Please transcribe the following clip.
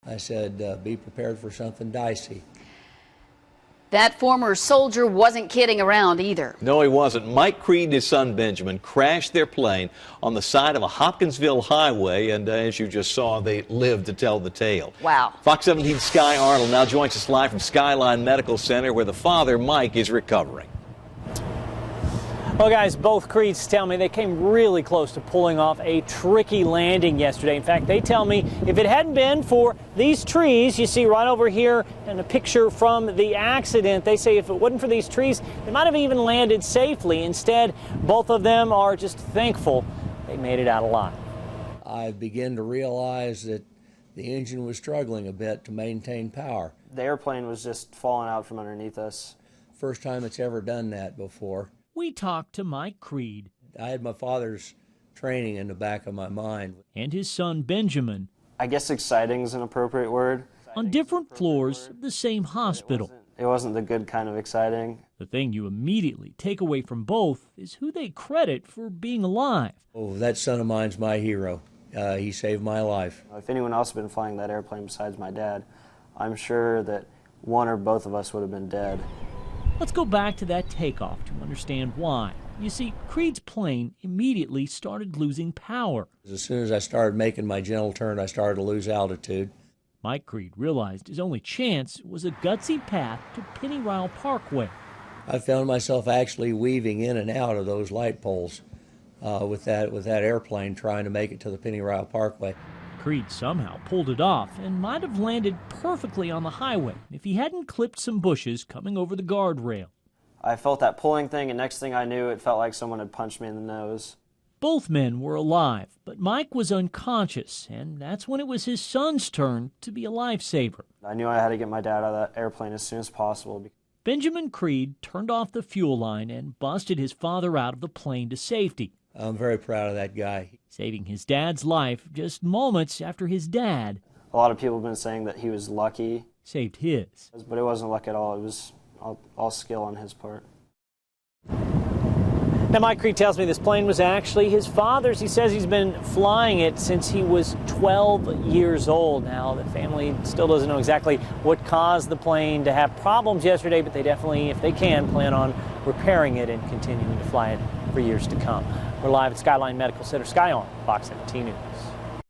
I said, be prepared for something dicey. That former soldier wasn't kidding around either. No, he wasn't. Mike Creed and his son Benjamin crashed their plane on the side of a Hopkinsville highway, and as you just saw, they lived to tell the tale. Wow. Fox 17's Sky Arnold now joins us live from Skyline Medical Center, where the father, Mike, is recovering. Well, guys, both Creeds tell me they came really close to pulling off a tricky landing yesterday. In fact, they tell me if it hadn't been for these trees you see right over here and a picture from the accident, they say if it wasn't for these trees, they might have even landed safely. Instead, both of them are just thankful they made it out alive. I began to realize that the engine was struggling a bit to maintain power. The airplane was just falling out from underneath us. First time it's ever done that before. We talked to Mike Creed. I had my father's training in the back of my mind. And his son Benjamin. I guess exciting is an appropriate word. On different floors of the same hospital. It wasn't the good kind of exciting. The thing you immediately take away from both is who they credit for being alive. Oh, that son of mine's my hero. He saved my life. If anyone else had been flying that airplane besides my dad, I'm sure that one or both of us would have been dead. Let's go back to that takeoff to understand why. You see, Creed's plane immediately started losing power. As soon as I started making my gentle turn, I started to lose altitude. Mike Creed realized his only chance was a gutsy path to Pennyrile Parkway. I found myself actually weaving in and out of those light poles with that airplane trying to make it to the Pennyrile Parkway. Creed somehow pulled it off and might have landed perfectly on the highway if he hadn't clipped some bushes coming over the guardrail. I felt that pulling thing, and next thing I knew, it felt like someone had punched me in the nose. Both men were alive, but Mike was unconscious, and that's when it was his son's turn to be a lifesaver. I knew I had to get my dad out of that airplane as soon as possible. Benjamin Creed turned off the fuel line and busted his father out of the plane to safety. I'm very proud of that guy. Saving his dad's life just moments after his dad. A lot of people have been saying that he was lucky. Saved his. But it wasn't luck at all. It was all skill on his part. Now, Mike Creed tells me this plane was actually his father's. He says he's been flying it since he was 12 years old. Now, the family still doesn't know exactly what caused the plane to have problems yesterday, but they definitely, if they can, plan on repairing it and continuing to fly it for years to come. We're live at Skyline Medical Center. Sky on Fox 17 News.